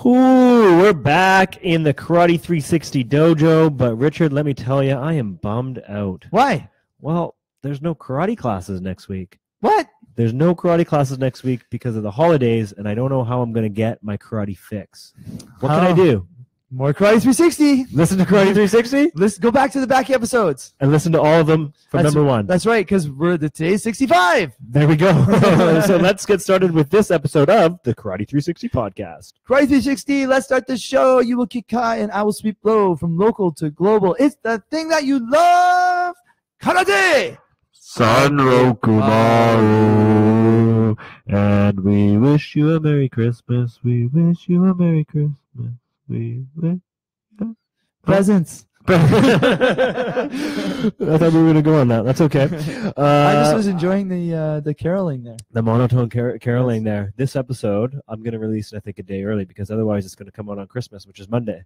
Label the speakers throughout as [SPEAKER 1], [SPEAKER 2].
[SPEAKER 1] Ooh, we're back in the Karate 360 dojo, but Richard, let me tell you, I am bummed out.
[SPEAKER 2] Why?
[SPEAKER 1] Well, there's no karate classes next week.
[SPEAKER 2] What?
[SPEAKER 1] There's no karate classes next week because of the holidays, and I don't know how I'm going to get my karate fix. What can I do?
[SPEAKER 2] More Karate 360.
[SPEAKER 1] Listen to Karate 360?
[SPEAKER 2] Let's go back to the back episodes.
[SPEAKER 1] And listen to all of them from number one.
[SPEAKER 2] That's right, because we're today's 65.
[SPEAKER 1] There we go. So let's get started with this episode of the Karate 360 podcast.
[SPEAKER 2] Karate 360, let's start the show. You will kick high and I will sweep low from local to global. It's the thing that you love. Karate!
[SPEAKER 1] Sanroku Maru. And we wish you a Merry Christmas. We wish you a Merry Christmas. We wish
[SPEAKER 2] presents.
[SPEAKER 1] I thought we were going to go on that. That's okay.
[SPEAKER 2] I just was enjoying the caroling there.
[SPEAKER 1] The monotone caroling there. This episode, I'm going to release it, I think, a day early because otherwise it's going to come out on Christmas, which is Monday.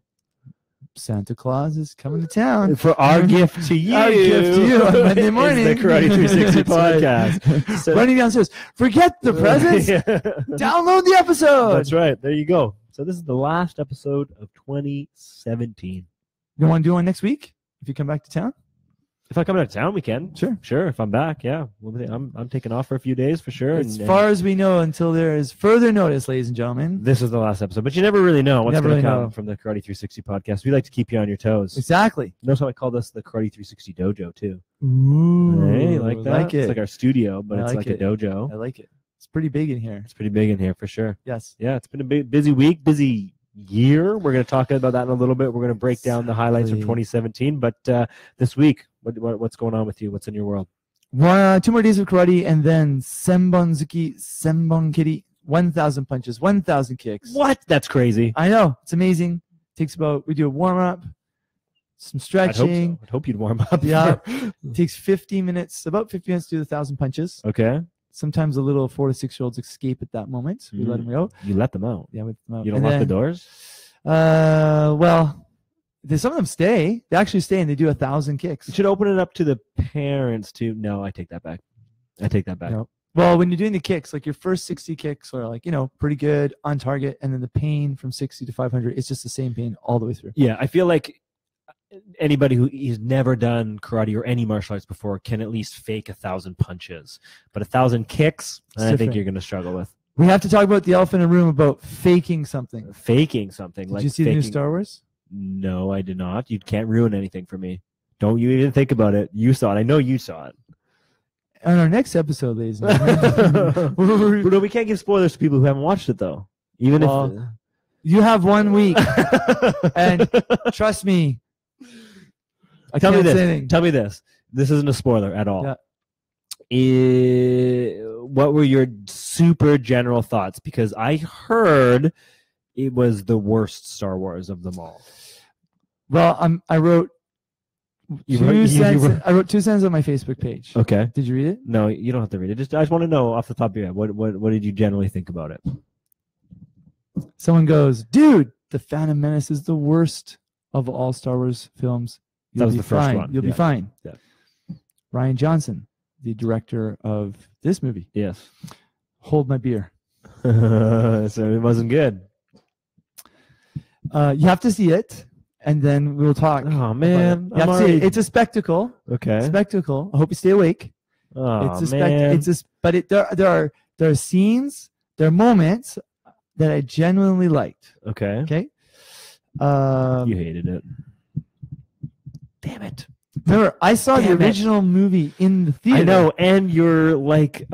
[SPEAKER 2] Santa Claus is coming to town.
[SPEAKER 1] For our gift to you.
[SPEAKER 2] Our gift to you on Monday morning.
[SPEAKER 1] It's the Karate 360 podcast.
[SPEAKER 2] Right. So, running downstairs. Forget the presents. Download the episode.
[SPEAKER 1] That's right. There you go. So this is the last episode of 2017.
[SPEAKER 2] You want to do one next week if you come back to town?
[SPEAKER 1] If I come back to town, we can. Sure. If I'm back, yeah. I'm taking off for a few days for sure.
[SPEAKER 2] As far as we know, until there is further notice, ladies and gentlemen.
[SPEAKER 1] This is the last episode, but you never really know what's going to come from the Karate 360 podcast. We like to keep you on your toes.
[SPEAKER 2] Exactly.
[SPEAKER 1] Notice how I call this the Karate 360 dojo too.
[SPEAKER 2] Ooh,
[SPEAKER 1] hey, like that?
[SPEAKER 2] Like it.
[SPEAKER 1] It's like our studio, but it's like a dojo.
[SPEAKER 2] I like it. It's pretty big in here.
[SPEAKER 1] It's pretty big in here for sure.
[SPEAKER 2] Yes.
[SPEAKER 1] Yeah, it's been a busy week, busy year. We're going to talk about that in a little bit. We're going to break down the highlights from 2017. But this week, what's going on with you? What's in your world?
[SPEAKER 2] 2 more days of karate, and then Senbonzuki, Senbonkiri, 1,000 punches, 1,000 kicks.
[SPEAKER 1] What? That's crazy.
[SPEAKER 2] I know. It's amazing. We do a warm-up, some stretching.
[SPEAKER 1] I'd hope you'd warm up.
[SPEAKER 2] Yeah. It takes 15 minutes, about 50 minutes to do the 1,000 punches.
[SPEAKER 1] Okay.
[SPEAKER 2] Sometimes the little 4 to 6 year olds escape at that moment. We let them go.
[SPEAKER 1] You let them out.
[SPEAKER 2] Yeah, we let them out.
[SPEAKER 1] You don't lock the doors.
[SPEAKER 2] Well, some of them stay. They actually stay and they do 1,000 kicks.
[SPEAKER 1] You should open it up to the parents too. No, I take that back. No.
[SPEAKER 2] Well, when you're doing the kicks, like your first 60 kicks are like pretty good on target, and then the pain from 60 to 500, it's just the same pain all the way through.
[SPEAKER 1] Yeah, I feel like anybody who has never done karate or any martial arts before can at least fake 1,000 punches, but 1,000 kicks, I think you're going to struggle with.
[SPEAKER 2] We have to talk about the elephant in the room about faking something.
[SPEAKER 1] Did
[SPEAKER 2] you see the new Star Wars?
[SPEAKER 1] No, I did not. You can't ruin anything for me. Don't you even think about it. You saw it. I know you saw it.
[SPEAKER 2] On our next episode, ladies and gentlemen.
[SPEAKER 1] No, we can't give spoilers to people who haven't watched it, though. Even if
[SPEAKER 2] you have 1 week, and trust me.
[SPEAKER 1] Tell me this. This isn't a spoiler at all.
[SPEAKER 2] Yeah.
[SPEAKER 1] What were your super general thoughts? Because I heard it was the worst Star Wars of them all.
[SPEAKER 2] Well, I wrote two sentences on my Facebook page.
[SPEAKER 1] Okay.
[SPEAKER 2] Did you read it?
[SPEAKER 1] No, you don't have to read it. I just want to know off the top of your head, what did you generally think about it?
[SPEAKER 2] Someone goes, dude, The Phantom Menace is the worst of all Star Wars films.
[SPEAKER 1] That was the first one.
[SPEAKER 2] You'll be fine.
[SPEAKER 1] Yeah.
[SPEAKER 2] Rian Johnson, the director of this movie.
[SPEAKER 1] Yes.
[SPEAKER 2] Hold my beer.
[SPEAKER 1] So it wasn't good.
[SPEAKER 2] You have to see it, and then we'll talk.
[SPEAKER 1] Oh man,
[SPEAKER 2] you have to see it. It's a spectacle.
[SPEAKER 1] Okay.
[SPEAKER 2] Spectacle. I hope you stay awake.
[SPEAKER 1] Oh
[SPEAKER 2] it's a
[SPEAKER 1] man.
[SPEAKER 2] But there are scenes, there are moments that I genuinely liked.
[SPEAKER 1] Okay.
[SPEAKER 2] Okay.
[SPEAKER 1] You hated it.
[SPEAKER 2] Damn it. Remember, I saw the original movie in the theater.
[SPEAKER 1] I know, and you're like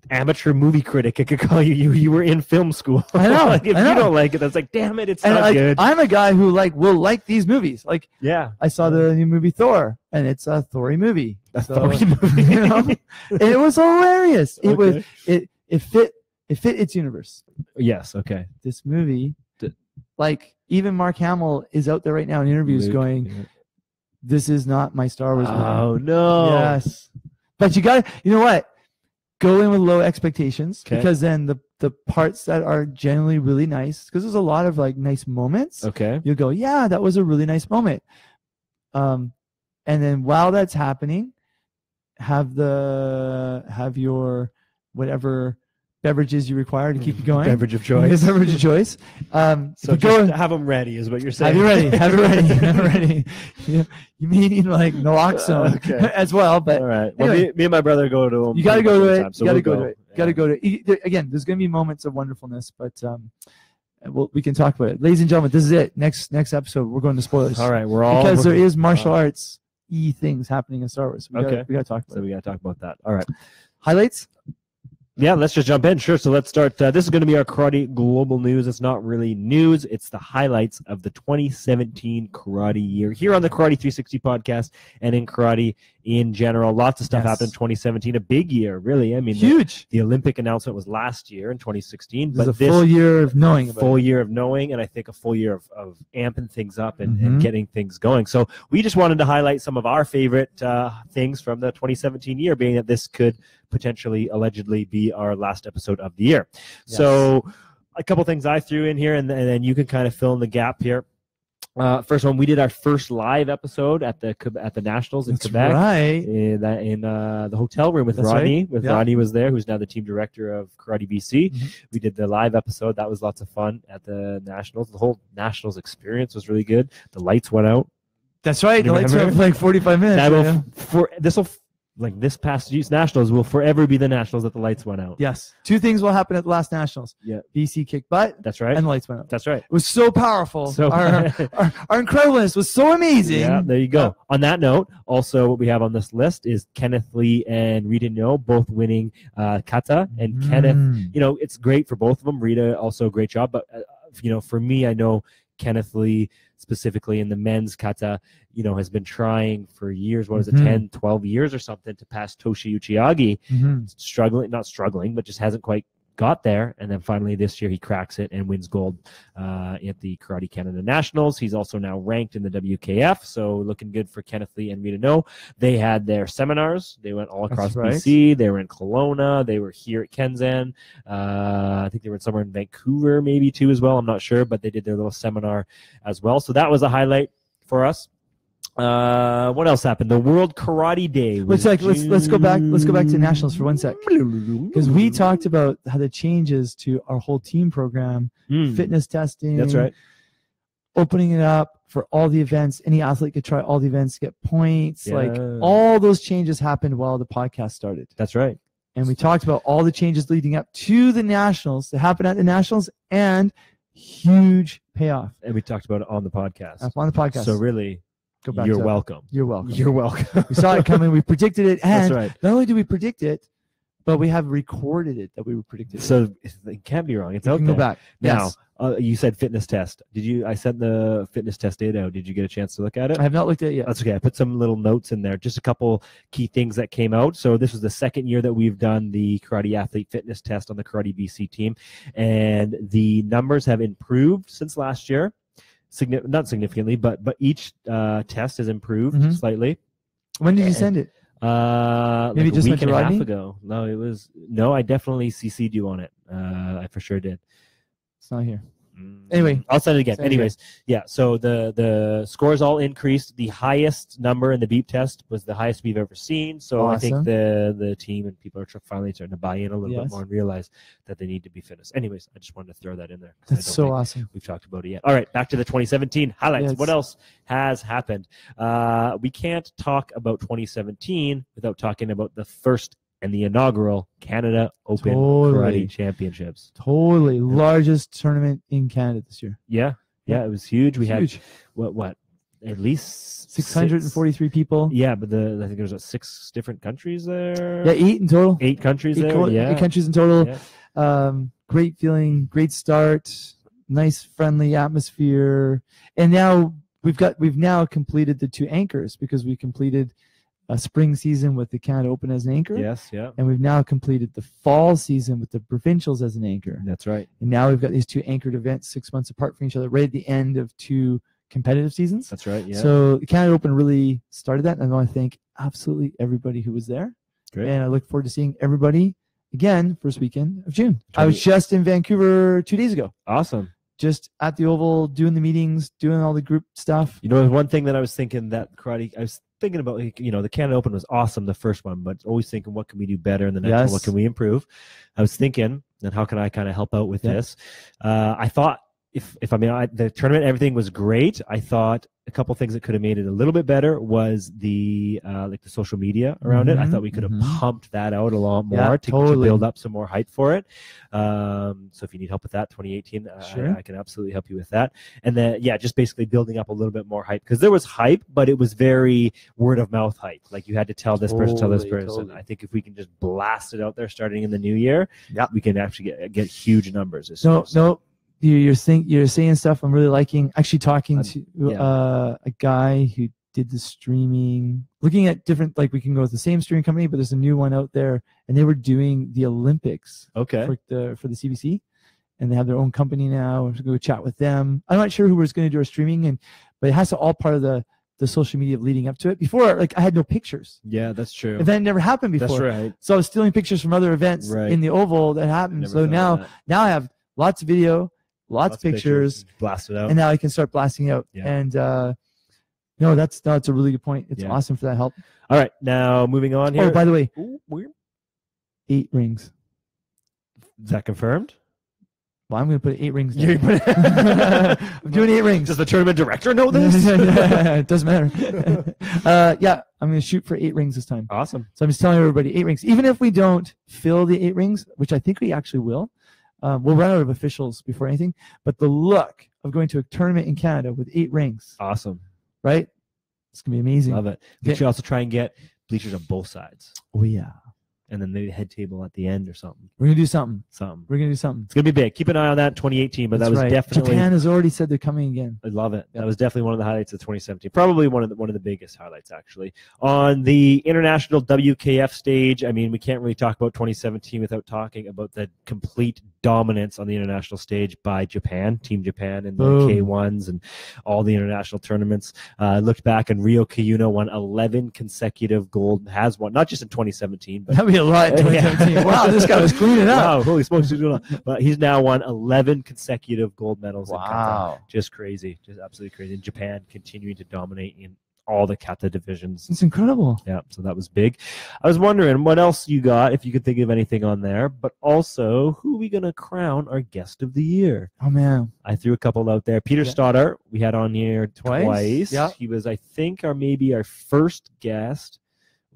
[SPEAKER 1] amateur movie critic. I could call you. You were in film school.
[SPEAKER 2] I know.
[SPEAKER 1] Like, if you don't like it, that's like, damn it, it's not good.
[SPEAKER 2] I'm a guy who will like these movies. Like,
[SPEAKER 1] yeah,
[SPEAKER 2] I saw the new movie Thor, and it's a Thory movie.
[SPEAKER 1] Thory movie.
[SPEAKER 2] And it was hilarious.
[SPEAKER 1] Okay.
[SPEAKER 2] It fit its universe.
[SPEAKER 1] Yes. Okay.
[SPEAKER 2] This movie, like even Mark Hamill is out there right now in interviews going, "This is not my Star Wars movie."
[SPEAKER 1] Oh no.
[SPEAKER 2] Yes. But you know what? Go in with low expectations, because then the parts that are generally really nice, because there's a lot of like nice moments.
[SPEAKER 1] Okay.
[SPEAKER 2] You'll go, yeah, that was a really nice moment. And then while that's happening, have your whatever beverages you require to keep you going.
[SPEAKER 1] Beverage of choice.
[SPEAKER 2] Beverage of choice.
[SPEAKER 1] So just have them ready is what you're saying.
[SPEAKER 2] Have it ready. Have it ready. Have it ready. You may need like naloxone as well. But
[SPEAKER 1] all right. Well,
[SPEAKER 2] anyway,
[SPEAKER 1] me and my brother go to them.
[SPEAKER 2] You got to go to it.
[SPEAKER 1] So
[SPEAKER 2] You got to go to it. Got to go to it. Again, there's going to be moments of wonderfulness, but we can talk about it. Ladies and gentlemen, this is it. Next episode, we're going to spoilers.
[SPEAKER 1] All right.
[SPEAKER 2] Because there is martial arts things happening in Star Wars. We got to talk about it.
[SPEAKER 1] So we got to talk about that. All right.
[SPEAKER 2] Highlights?
[SPEAKER 1] Yeah, let's just jump in. Sure. So let's start. This is going to be our Karate Global News. It's not really news. It's the highlights of the 2017 karate year here on the Karate 360 podcast and in karate in general. Lots of stuff happened in 2017. A big year, really. I mean,
[SPEAKER 2] huge.
[SPEAKER 1] The Olympic announcement was last year in 2016.
[SPEAKER 2] But this full year of knowing.
[SPEAKER 1] Full year of knowing, and I think a full year of amping things up and getting things going. So we just wanted to highlight some of our favorite things from the 2017 year, being that this could potentially, allegedly, be our last episode of the year. Yes. So a couple things I threw in here, and then you can kind of fill in the gap here. First one, we did our first live episode at the Nationals in Quebec,
[SPEAKER 2] right?
[SPEAKER 1] In the hotel room with Rodney. Right. Rodney was there, who's now the team director of Karate BC. We did the live episode. That was lots of fun at the Nationals. The whole Nationals experience was really good. The lights went out.
[SPEAKER 2] That's right. The lights went out for like 45 minutes.
[SPEAKER 1] This past year's Nationals will forever be the Nationals that the lights went out.
[SPEAKER 2] Yes. Two things will happen at the last Nationals.
[SPEAKER 1] Yeah.
[SPEAKER 2] BC kicked butt.
[SPEAKER 1] That's right.
[SPEAKER 2] And the lights went out.
[SPEAKER 1] That's right.
[SPEAKER 2] It was so powerful. Our incredibleness was so amazing.
[SPEAKER 1] Yeah, there you go. On that note, also what we have on this list is Kenneth Lee and Rita No, both winning kata. And Kenneth, it's great for both of them. Rita, also a great job. But, for me, I know Kenneth Lee specifically in the men's kata, has been trying for years, 10, 12 years or something to pass Toshi Uchiagi, not struggling, but just hasn't quite got there. And then finally this year he cracks it and wins gold at the Karate Canada Nationals. He's also now ranked in the WKF, so looking good for Kenneth Lee and Rita No. They had their seminars. They went all across BC. They were in Kelowna. They were here at Kenzan. I think they were somewhere in Vancouver maybe too as well. I'm not sure, but they did their little seminar as well. So that was a highlight for us. What else happened? The World Karate Day.
[SPEAKER 2] Let's go back. Let's go back to Nationals for 1 sec, because we talked about how the changes to our whole team program, fitness testing.
[SPEAKER 1] That's right.
[SPEAKER 2] Opening it up for all the events. Any athlete could try all the events, get points. Yeah. Like all those changes happened while the podcast started.
[SPEAKER 1] That's right.
[SPEAKER 2] And we talked about all the changes leading up to the Nationals that happened at the Nationals and huge payoff.
[SPEAKER 1] And we talked about it on the podcast.
[SPEAKER 2] On the podcast.
[SPEAKER 1] So really. You're welcome.
[SPEAKER 2] You're welcome.
[SPEAKER 1] You're welcome.
[SPEAKER 2] We saw it coming. We predicted it. And
[SPEAKER 1] that's right.
[SPEAKER 2] Not only do we predict it, but we have recorded it that we were predicting.
[SPEAKER 1] So it can't be wrong. It's out there.
[SPEAKER 2] Go back.
[SPEAKER 1] Now, you said fitness test. I sent the fitness test data out. Did you get a chance to look at it?
[SPEAKER 2] I have not looked at it yet.
[SPEAKER 1] That's okay. I put some little notes in there. Just a couple key things that came out. So this was the second year that we've done the karate athlete fitness test on the Karate BC team. And the numbers have improved since last year. Not significantly, but each test has improved slightly.
[SPEAKER 2] When did you send it?
[SPEAKER 1] Maybe just a week and a half ago. No, I definitely CC'd you on it. I for sure did.
[SPEAKER 2] It's not here. Anyway,
[SPEAKER 1] I'll send it again. Anyways, yeah. So the scores all increased. The highest number in the beep test was the highest we've ever seen. So I think the team and people are finally starting to buy in a little bit more and realize that they need to be fitness. Anyways, I just wanted to throw that in there.
[SPEAKER 2] That's so awesome.
[SPEAKER 1] We've talked about it yet. All right, back to the 2017 highlights. Yes. What else has happened? We can't talk about 2017 without talking about the first and the inaugural Canada Open Karate Championships.
[SPEAKER 2] Totally. Largest tournament in Canada this year.
[SPEAKER 1] Yeah. It was huge. We had what? At least
[SPEAKER 2] 643 people.
[SPEAKER 1] Yeah, but I think there's 6 different countries there.
[SPEAKER 2] Yeah, 8 in total.
[SPEAKER 1] 8 countries there.
[SPEAKER 2] 8 countries in total. Yeah. Great feeling, great start, nice friendly atmosphere. And now we've now completed the 2 anchors because we completed a spring season with the Canada Open as an anchor.
[SPEAKER 1] Yes, yeah.
[SPEAKER 2] And we've now completed the fall season with the provincials as an anchor.
[SPEAKER 1] That's right.
[SPEAKER 2] And now we've got these 2 anchored events 6 months apart from each other, right at the end of 2 competitive seasons.
[SPEAKER 1] That's right, yeah.
[SPEAKER 2] So the Canada Open really started that, and I want to thank absolutely everybody who was there.
[SPEAKER 1] Great.
[SPEAKER 2] And I look forward to seeing everybody again first weekend of June. I was just in Vancouver 2 days ago.
[SPEAKER 1] Awesome.
[SPEAKER 2] just at the Oval, doing the meetings, doing all the group stuff.
[SPEAKER 1] You know, one thing that I was thinking that karate, I was thinking about, you know, the Canada Open was awesome, the first one, but always thinking, what can we do better in the next one? What can we improve? I was thinking, and how can I kind of help out with this? I thought, the tournament, everything was great. I thought a couple things that could have made it a little bit better was the like the social media around it. I thought we could have pumped that out a lot more to build up some more hype for it. So if you need help with that, 2018, I can absolutely help you with that. And then, just basically building up a little bit more hype, because there was hype, but it was very word of mouth hype. Like you had to tell this person, tell this person. I think if we can just blast it out there starting in the new year, we can actually get huge numbers.
[SPEAKER 2] You're saying stuff I'm really liking. Actually, talking to a guy who did the streaming, looking at different, like we can go with the same streaming company, but there's a new one out there, and they were doing the Olympics for the CBC, and they have their own company now. We're going to go chat with them. I'm not sure who was going to do our streaming, but it has to all part of the social media leading up to it. Before, like I had no pictures.
[SPEAKER 1] Yeah, that's true.
[SPEAKER 2] Event never happened before.
[SPEAKER 1] That's right.
[SPEAKER 2] So I was stealing pictures from other events in the Oval that happened. So now I have lots of video. Lots of pictures,
[SPEAKER 1] blast it out,
[SPEAKER 2] and now I can start blasting out. And that's a really good point. It's awesome for that help.
[SPEAKER 1] All right, now moving on here.
[SPEAKER 2] Oh, by the way, 8 rings.
[SPEAKER 1] Is that confirmed?
[SPEAKER 2] Well, I'm going to put 8 rings. I'm doing 8 rings.
[SPEAKER 1] Does the tournament director know this?
[SPEAKER 2] It doesn't matter. I'm going to shoot for 8 rings this time.
[SPEAKER 1] Awesome.
[SPEAKER 2] So I'm just telling everybody 8 rings. Even if we don't fill the 8 rings, which I think we actually will. We'll run out of officials before anything, but the look of going to a tournament in Canada with 8 rings.
[SPEAKER 1] Awesome.
[SPEAKER 2] Right? It's going to be amazing.
[SPEAKER 1] Love it. We should also try and get bleachers on both sides.
[SPEAKER 2] Oh, yeah.
[SPEAKER 1] And then maybe a head table at the end or something.
[SPEAKER 2] We're going to do something.
[SPEAKER 1] We're
[SPEAKER 2] going to do something.
[SPEAKER 1] It's going to be big. Keep an eye on that 2018, but that was definitely...
[SPEAKER 2] Japan has already said they're coming again.
[SPEAKER 1] I love it. That was definitely one of the highlights of 2017. Probably one of the biggest highlights, actually. On the international WKF stage, I mean, we can't really talk about 2017 without talking about the complete dominance on the international stage by Japan, Team Japan, and the K1s and all the international tournaments. Looked back, and Ryo Kiyuna won 11 consecutive gold, has won, not just in 2017, but...
[SPEAKER 2] That'd be a lot in 2017. Wow, this guy was cleaning up.
[SPEAKER 1] Wow, holy smokes, he's doing a lot. But he's now won 11 consecutive gold medals in kata. Just crazy, just absolutely crazy. And Japan continuing to dominate in all the kata divisions.
[SPEAKER 2] It's incredible.
[SPEAKER 1] Yeah, so that was big. I was wondering what else you got, if you could think of anything on there, but also who are we going to crown our guest of the year?
[SPEAKER 2] Oh, man.
[SPEAKER 1] I threw a couple out there. Peter Stoddart, we had on here twice.
[SPEAKER 2] Yeah.
[SPEAKER 1] He was, I think, maybe our first guest.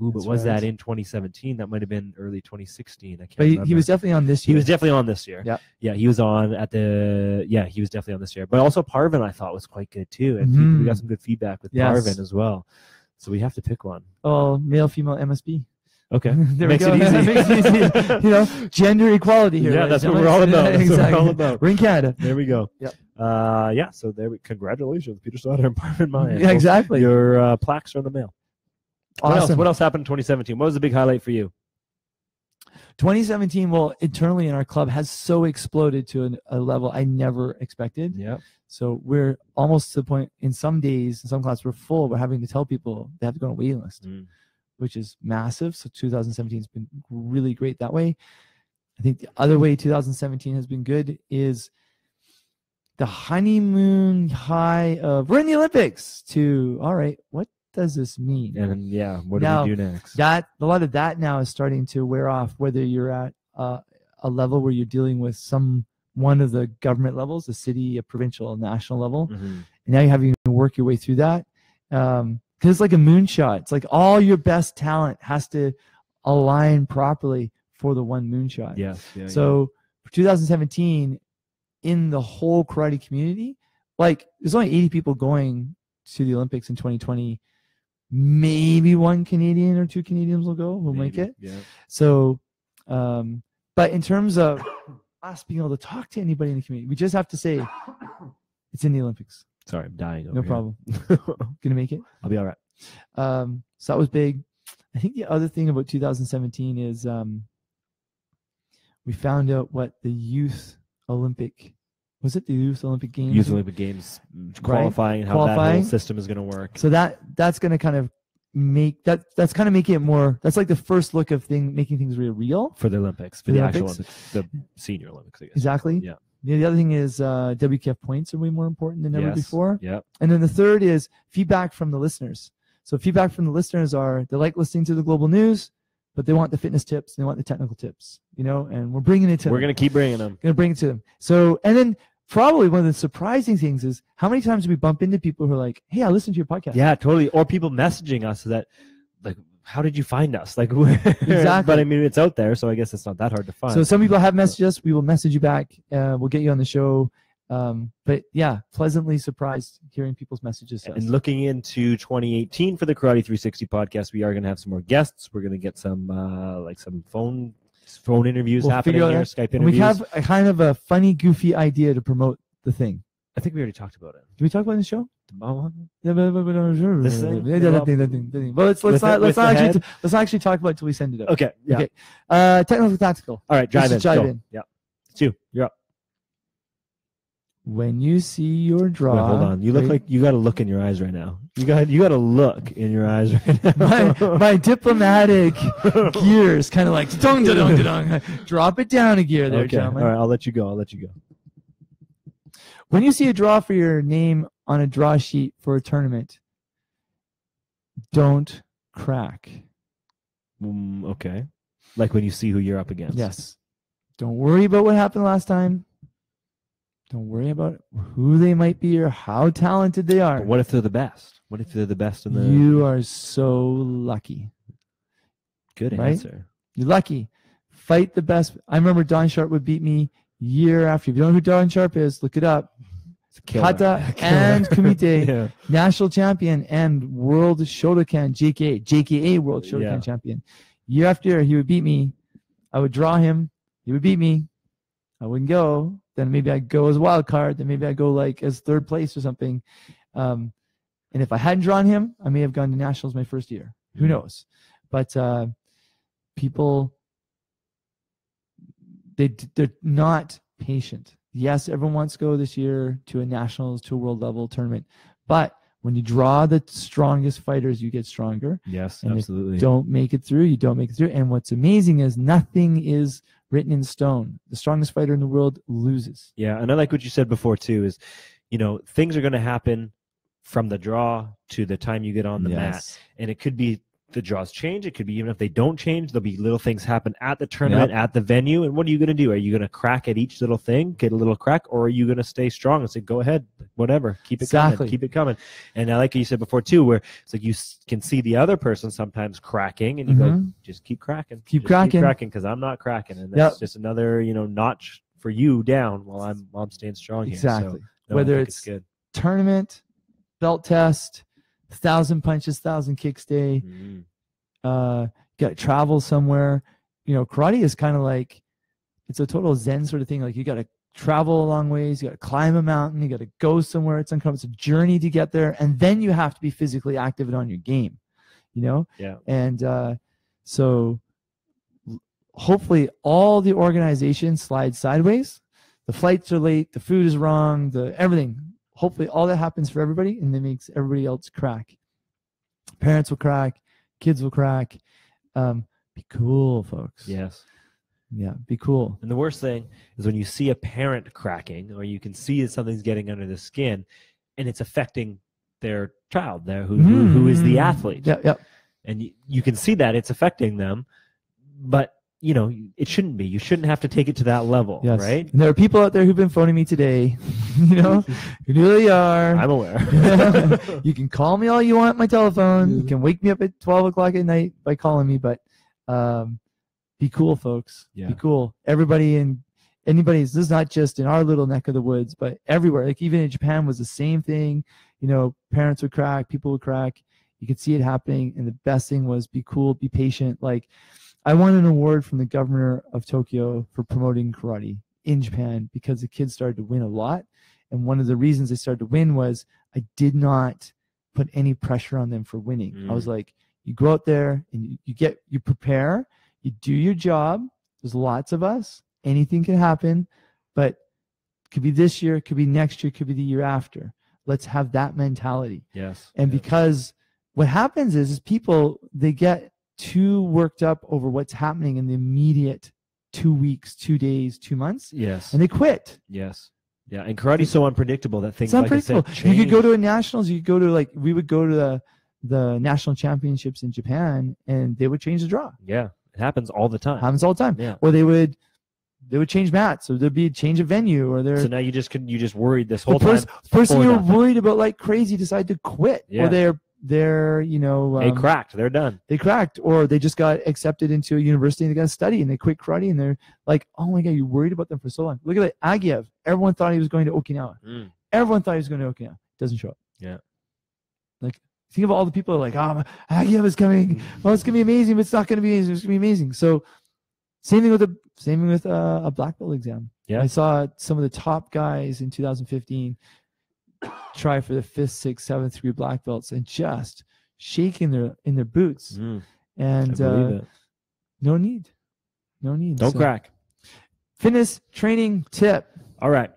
[SPEAKER 1] Ooh, but that in 2017? That might have been early 2016. I can't remember.
[SPEAKER 2] He was definitely on this year.
[SPEAKER 1] He was definitely on this year.
[SPEAKER 2] Yeah.
[SPEAKER 1] Yeah, he was on he was definitely on this year. But also Parvin, I thought, was quite good too. And we got some good feedback with Parvin as well. So we have to pick one.
[SPEAKER 2] Oh, male, female, MSB.
[SPEAKER 1] Okay.
[SPEAKER 2] There
[SPEAKER 1] Makes
[SPEAKER 2] we go.
[SPEAKER 1] it easy.
[SPEAKER 2] Makes it easy. Gender equality here.
[SPEAKER 1] Yeah, that's what we're all about. That's
[SPEAKER 2] exactly.
[SPEAKER 1] what we're all about.
[SPEAKER 2] We're in Canada.
[SPEAKER 1] There we go.
[SPEAKER 2] Yep.
[SPEAKER 1] So congratulations, Peter Stoddart and Parvin Mayan.
[SPEAKER 2] Yeah, exactly.
[SPEAKER 1] Your plaques are in the mail.
[SPEAKER 2] Awesome.
[SPEAKER 1] What else happened in 2017? What was the big highlight for you?
[SPEAKER 2] 2017, well, internally in our club has so exploded to a level I never expected.
[SPEAKER 1] Yeah.
[SPEAKER 2] So we're almost to the point, in some days, in some classes, we're full. We're having to tell people they have to go on a waiting list, which is massive. So 2017 has been really great that way. I think the other way 2017 has been good is the honeymoon high of we're in the Olympics to, all right, what does this mean?
[SPEAKER 1] And what do we do next?
[SPEAKER 2] A lot of that now is starting to wear off, whether you're at a level where you're dealing with one of the government levels, the city, a provincial, a national level. And now you're having to work your way through that. Because it's like a moonshot. It's like all your best talent has to align properly for the one moonshot. So for 2017, in the whole karate community, like there's only 80 people going to the Olympics in 2020. Maybe 1 Canadian or 2 Canadians will make it. Yeah. So, but in terms of us being able to talk to anybody in the community, we just have to say it's in the Olympics.
[SPEAKER 1] Sorry, I'm dying.
[SPEAKER 2] No problem. Gonna make it.
[SPEAKER 1] I'll be all right.
[SPEAKER 2] So that was big. I think the other thing about 2017 is we found out what the Youth Olympic Games?
[SPEAKER 1] Youth Olympic Games qualifying and how that whole system is going to work.
[SPEAKER 2] So that's going to kind of make that's kind of making it more. That's like the first look of making things real
[SPEAKER 1] for the Olympics, for the actual Olympics, the senior Olympics, I guess.
[SPEAKER 2] Exactly.
[SPEAKER 1] Yeah.
[SPEAKER 2] The other thing is WKF points are way more important than ever before.
[SPEAKER 1] Yep.
[SPEAKER 2] And then the third is feedback from the listeners. So feedback from the listeners are they like listening to the global news, but they want the fitness tips, they want the technical tips, and we're bringing it to them.
[SPEAKER 1] We're going to keep bringing them.
[SPEAKER 2] Going to bring it to them. So, and then probably one of the surprising things is how many times do we bump into people who are like, hey, I listened to your podcast.
[SPEAKER 1] Yeah, totally. Or people messaging us that, like, how did you find us? Like, exactly. But I mean, it's out there, so I guess it's not that hard to find.
[SPEAKER 2] So some people have messaged us. We will message you back. We'll get you on the show. But yeah, pleasantly surprised hearing people's messages.
[SPEAKER 1] And looking into 2018 for the Karate 360 podcast, we are going to have some more guests. We're going to get some some phone interviews happening here, Skype interviews.
[SPEAKER 2] We have a kind of a funny, goofy idea to promote the thing.
[SPEAKER 1] I think we already talked about it.
[SPEAKER 2] Did we talk about it in the show?
[SPEAKER 1] This thing?
[SPEAKER 2] Well, let's not actually talk about it until we send it out.
[SPEAKER 1] Okay. Yeah.
[SPEAKER 2] Okay. Technical tactical.
[SPEAKER 1] All right. Dive in.
[SPEAKER 2] Yeah.
[SPEAKER 1] It's you. You're up.
[SPEAKER 2] When you see your draw.
[SPEAKER 1] Wait, hold on. You look like you got a look in your eyes right now. You got a look in your eyes right now.
[SPEAKER 2] my diplomatic gears kind of like drop it down a gear there, gentlemen.
[SPEAKER 1] All right. I'll let you go.
[SPEAKER 2] When you see a draw for your name on a draw sheet for a tournament, don't crack.
[SPEAKER 1] Okay. Like when you see who you're up against.
[SPEAKER 2] Yes. Don't worry about what happened last time. Don't worry about who they might be or how talented they are.
[SPEAKER 1] But what if they're the best? What if they're the best in the...
[SPEAKER 2] You are so lucky.
[SPEAKER 1] Good answer.
[SPEAKER 2] You're lucky. Fight the best. I remember Don Sharp would beat me year after. If you don't know who Don Sharp is, look it up. Kata and Kumite, national champion and world Shotokan, JKA world Shotokan champion. Year after year, he would beat me. I would draw him. He would beat me. I wouldn't go. Then maybe I'd go as a wild card. Then maybe I'd go like as third place or something. And if I hadn't drawn him, I may have gone to nationals my first year. Who knows? But people, they're not patient. Yes, everyone wants to go this year to a nationals, to a world level tournament. But when you draw the strongest fighters, you get stronger.
[SPEAKER 1] Yes,
[SPEAKER 2] and
[SPEAKER 1] absolutely.
[SPEAKER 2] If you don't make it through, you don't make it through. And what's amazing is nothing is written in stone. The strongest fighter in the world loses.
[SPEAKER 1] Yeah, and I like what you said before too, is, things are going to happen from the draw to the time you get on the mat. And it could be the draws change. It could be even if they don't change, there'll be little things happen at the tournament, at the venue. And what are you going to do? Are you going to crack at each little thing, get a little crack, or are you going to stay strong and say, go ahead, whatever, keep it coming, keep it coming? And I like what you said before too, where it's like you can see the other person sometimes cracking, and you go, just keep cracking,
[SPEAKER 2] keep cracking,
[SPEAKER 1] because I'm not cracking, and that's just another notch for you down while I'm staying strong here. So,
[SPEAKER 2] whether it's
[SPEAKER 1] good
[SPEAKER 2] tournament, belt test, 1,000 punches, 1,000 kicks day. Got to travel somewhere. Karate is kind of like, it's a total Zen sort of thing. Like you got to travel a long ways. You got to climb a mountain. You got to go somewhere. It's uncomfortable. It's a journey to get there. And then you have to be physically active and on your game, Yeah. And so hopefully all the organization slides sideways. The flights are late. The food is wrong. Everything. Hopefully all that happens for everybody, and that makes everybody else crack. Parents will crack. Kids will crack. Be cool, folks.
[SPEAKER 1] Yes.
[SPEAKER 2] Yeah, be cool.
[SPEAKER 1] And the worst thing is when you see a parent cracking, or you can see that something's getting under the skin, and it's affecting their child, who is the athlete.
[SPEAKER 2] Yeah.
[SPEAKER 1] And you can see that it's affecting them, but it shouldn't be. You shouldn't have to take it to that level, right?
[SPEAKER 2] And there are people out there who've been phoning me today, who really are.
[SPEAKER 1] I'm aware.
[SPEAKER 2] You can call me all you want on my telephone. You can wake me up at 12 o'clock at night by calling me, but be cool, folks.
[SPEAKER 1] Yeah.
[SPEAKER 2] Be cool. Everybody this is not just in our little neck of the woods, but everywhere. Like even in Japan was the same thing. Parents would crack, people would crack. You could see it happening, and the best thing was be cool, be patient. Like, I won an award from the governor of Tokyo for promoting karate in Japan because the kids started to win a lot. And one of the reasons they started to win was I did not put any pressure on them for winning. I was like, you go out there and you prepare, you do your job. There's lots of us. Anything can happen, but it could be this year, it could be next year, it could be the year after. Let's have that mentality.
[SPEAKER 1] Yes.
[SPEAKER 2] And because what happens is people, they get too worked up over what's happening in the immediate 2 weeks, 2 days, 2 months,
[SPEAKER 1] Yes.
[SPEAKER 2] and they quit.
[SPEAKER 1] Yes. Yeah. And karate's so unpredictable that things,
[SPEAKER 2] It's
[SPEAKER 1] like I said,
[SPEAKER 2] unpredictable.
[SPEAKER 1] change.
[SPEAKER 2] You could go to a nationals. You could go to we would go to the national championships in Japan, and they would change the draw.
[SPEAKER 1] Yeah. It happens all the time.
[SPEAKER 2] Happens all the time.
[SPEAKER 1] Yeah.
[SPEAKER 2] Or they would change mats, or there'd be a change of venue, or
[SPEAKER 1] So now you just worried this whole
[SPEAKER 2] the
[SPEAKER 1] time.
[SPEAKER 2] person
[SPEAKER 1] for
[SPEAKER 2] you're
[SPEAKER 1] nothing.
[SPEAKER 2] worried about like crazy decide to quit,
[SPEAKER 1] Yeah.
[SPEAKER 2] or they're
[SPEAKER 1] They cracked. They're done.
[SPEAKER 2] they cracked, or they just got accepted into a university and they got to study and they quit karate, and they're like, oh my god, you worried about them for so long. Look at that Agiev. Everyone thought he was going to Okinawa. Everyone thought he was going to Okinawa. Doesn't show up.
[SPEAKER 1] Yeah.
[SPEAKER 2] Like, think of all the people who are like, oh, Agiev is coming. Well, it's gonna be amazing, but it's not gonna be amazing. It's gonna be amazing. So same thing with a black belt exam.
[SPEAKER 1] Yeah.
[SPEAKER 2] I saw some of the top guys in 2015 try for the 5th, 6th, 7th degree black belts and just shaking in their boots.
[SPEAKER 1] I
[SPEAKER 2] And
[SPEAKER 1] believe it.
[SPEAKER 2] no need.
[SPEAKER 1] Don't
[SPEAKER 2] So,
[SPEAKER 1] crack.
[SPEAKER 2] fitness training tip.
[SPEAKER 1] All right.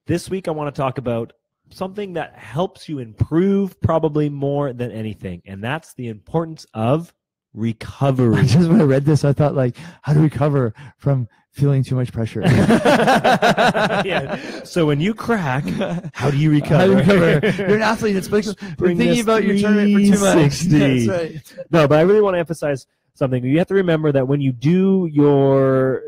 [SPEAKER 1] This week I want to talk about something that helps you improve probably more than anything, and that's the importance of recovery.
[SPEAKER 2] Just when I read this, I thought, like, how to recover from feeling too much pressure.
[SPEAKER 1] Yeah. So when you crack, how do you recover?
[SPEAKER 2] How do you recover? You're an athlete. It's like you're
[SPEAKER 1] Bring
[SPEAKER 2] thinking
[SPEAKER 1] this
[SPEAKER 2] about your tournament for too much.
[SPEAKER 1] 360.
[SPEAKER 2] That's right.
[SPEAKER 1] No, but I really want to emphasize something. You have to remember that when you do your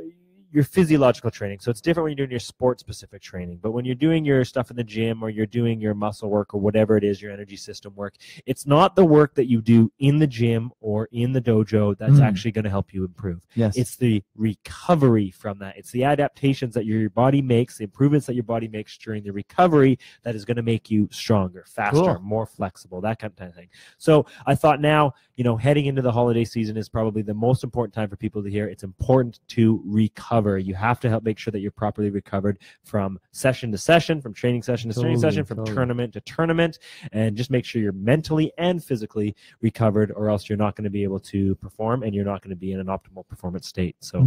[SPEAKER 1] physiological training, so it's different when you're doing your sport-specific training, but when you're doing your stuff in the gym or you're doing your muscle work or whatever it is, your energy system work, it's not the work that you do in the gym or in the dojo that's actually going to help you improve.
[SPEAKER 2] Yes.
[SPEAKER 1] It's the recovery from that. It's the adaptations that your body makes, the improvements that your body makes during the recovery that is going to make you stronger, faster,
[SPEAKER 2] Cool.
[SPEAKER 1] more flexible, that kind of thing. So I thought now, heading into the holiday season is probably the most important time for people to hear. It's important to recover. You have to help make sure that you're properly recovered from session to session, from training session to training session, from tournament to tournament, and just make sure you're mentally and physically recovered, or else you're not going to be able to perform and you're not going to be in an optimal performance state. So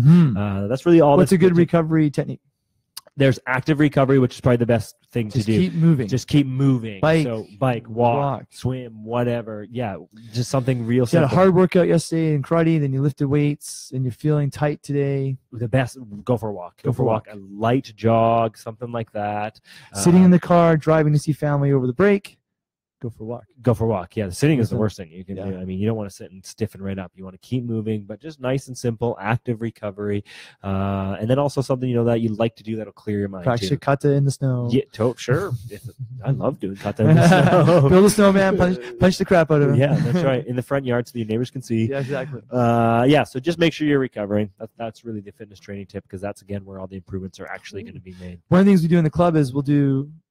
[SPEAKER 1] that's really all.
[SPEAKER 2] What's a good recovery technique?
[SPEAKER 1] There's active recovery, which is probably the best thing to do.
[SPEAKER 2] Keep moving.
[SPEAKER 1] Just keep moving.
[SPEAKER 2] Bike,
[SPEAKER 1] so walk, swim, whatever. Yeah, just something real
[SPEAKER 2] You
[SPEAKER 1] simple.
[SPEAKER 2] had a hard workout yesterday in karate, then you lifted weights, and you're feeling tight today.
[SPEAKER 1] The best, go for a walk. Go for a walk. A light jog, something like that.
[SPEAKER 2] Sitting in the car, driving to see family over the break. Go for a walk.
[SPEAKER 1] Go for a walk. Yeah, the sitting is the
[SPEAKER 2] Listen.
[SPEAKER 1] worst thing you can do. I mean, you don't want to sit and stiffen right up. You want to keep moving, but just nice and simple, active recovery. And then also something, that you like to do that'll clear your mind
[SPEAKER 2] Practice
[SPEAKER 1] too.
[SPEAKER 2] your kata in the snow.
[SPEAKER 1] Yeah, sure. I love doing kata in the snow.
[SPEAKER 2] Build a snowman, punch the crap out of him.
[SPEAKER 1] Yeah, that's right. In the front yard so the neighbors can see.
[SPEAKER 2] Yeah, exactly.
[SPEAKER 1] So just make sure you're recovering. That's really the fitness training tip, because that's, again, where all the improvements are actually going to be made.
[SPEAKER 2] One of the things we do in the club is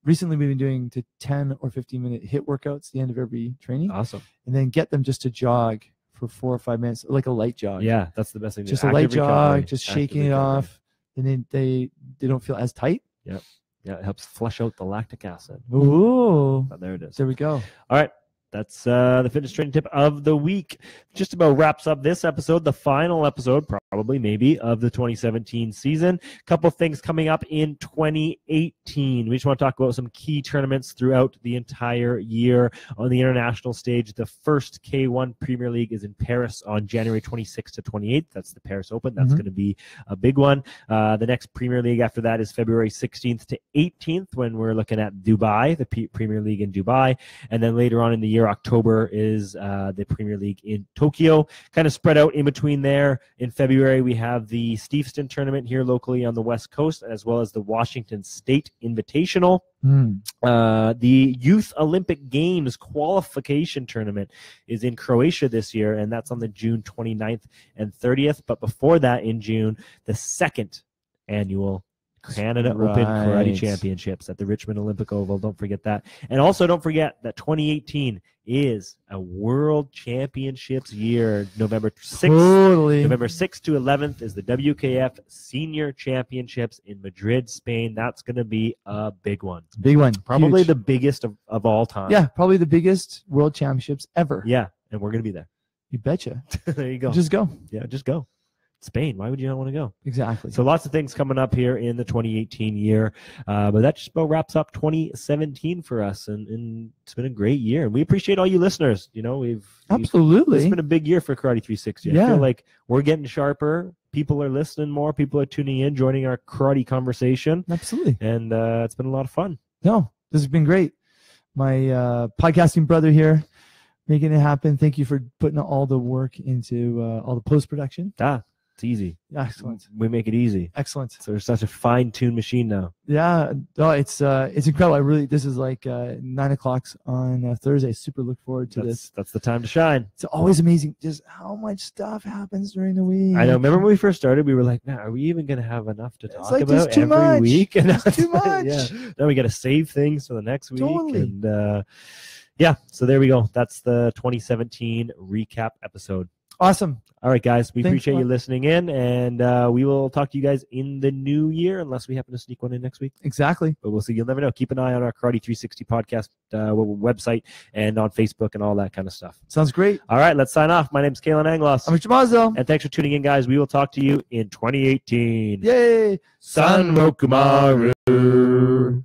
[SPEAKER 2] recently we've been doing to 10 or 15-minute hit workouts at the end of every training.
[SPEAKER 1] Awesome.
[SPEAKER 2] And then get them just to jog for 4 or 5 minutes, like a light jog.
[SPEAKER 1] Yeah, that's the best thing to do.
[SPEAKER 2] Just a light jog, just shaking it off. And then they don't feel as tight.
[SPEAKER 1] Yep. Yeah, it helps flush out the lactic acid.
[SPEAKER 2] Ooh.
[SPEAKER 1] Oh, there it is.
[SPEAKER 2] There we go.
[SPEAKER 1] All right. That's the fitness training tip of the week. Just about wraps up this episode, the final episode, probably, maybe, of the 2017 season. A couple things coming up in 2018. We just want to talk about some key tournaments throughout the entire year on the international stage. The first K1 Premier League is in Paris on January 26th to 28th. That's the Paris Open. That's going to be a big one. The next Premier League after that is February 16th to 18th, when we're looking at Dubai, the Premier League in Dubai. And then later on in the year, October is the Premier League in Tokyo. Kind of spread out in between there. In February, we have the Steveston tournament here locally on the West Coast, as well as the Washington State Invitational. The Youth Olympic Games qualification tournament is in Croatia this year, and that's on the June 29th and 30th. But before that, in June, the second annual Canada Open Karate Championships at the Richmond Olympic Oval. Don't forget that. And also don't forget that 2018 is a World Championships year. November 6th to 11th is the WKF Senior Championships in Madrid, Spain. That's going to be a big one.
[SPEAKER 2] Big one.
[SPEAKER 1] Probably
[SPEAKER 2] Huge.
[SPEAKER 1] the biggest of all time.
[SPEAKER 2] Yeah, probably the biggest World Championships ever.
[SPEAKER 1] Yeah, and we're going to be there.
[SPEAKER 2] You betcha.
[SPEAKER 1] There you go.
[SPEAKER 2] Just go.
[SPEAKER 1] Yeah, just go. Spain. Why would you not want to go?
[SPEAKER 2] Exactly.
[SPEAKER 1] So lots of things coming up here in the 2018 year. But that just about wraps up 2017 for us. And it's been a great year. And we appreciate all you listeners. It's
[SPEAKER 2] Absolutely.
[SPEAKER 1] been a big year for Karate 360.
[SPEAKER 2] Yeah.
[SPEAKER 1] I feel like we're getting sharper. people are listening more. People are tuning in, joining our karate conversation.
[SPEAKER 2] Absolutely.
[SPEAKER 1] And it's been a lot of fun.
[SPEAKER 2] No, this has been great. My podcasting brother here, making it happen. Thank you for putting all the work into all the post-production.
[SPEAKER 1] It's easy.
[SPEAKER 2] Excellent.
[SPEAKER 1] We make it easy.
[SPEAKER 2] Excellent.
[SPEAKER 1] So we're such a fine-tuned machine now.
[SPEAKER 2] Yeah. No, it's incredible. This is like 9 o'clock on Thursday. Super look forward to this.
[SPEAKER 1] That's the time to shine.
[SPEAKER 2] It's always amazing just how much stuff happens during the week.
[SPEAKER 1] I know. Remember when we first started, we were like, "Nah, are we even going to have enough to talk
[SPEAKER 2] like,
[SPEAKER 1] about
[SPEAKER 2] too
[SPEAKER 1] every
[SPEAKER 2] much.
[SPEAKER 1] week?" And
[SPEAKER 2] It's too much.
[SPEAKER 1] Yeah. Then we got to save things for the next week.
[SPEAKER 2] Totally.
[SPEAKER 1] And yeah, so there we go. That's the 2017 recap episode.
[SPEAKER 2] Awesome.
[SPEAKER 1] All right, guys. We
[SPEAKER 2] Thanks
[SPEAKER 1] appreciate
[SPEAKER 2] a lot.
[SPEAKER 1] you listening in, and we will talk to you guys in the new year, unless we happen to sneak one in next week.
[SPEAKER 2] Exactly.
[SPEAKER 1] But we'll see. You'll never know. Keep an eye on our Karate 360 podcast website and on Facebook and all that kind of stuff.
[SPEAKER 2] Sounds great.
[SPEAKER 1] All right, let's sign off. My name's Kalan Anglos.
[SPEAKER 2] I'm Mr. Mosdell.
[SPEAKER 1] And thanks for tuning in, guys. We will talk to you in 2018.
[SPEAKER 2] Yay.
[SPEAKER 1] San Mokumaru.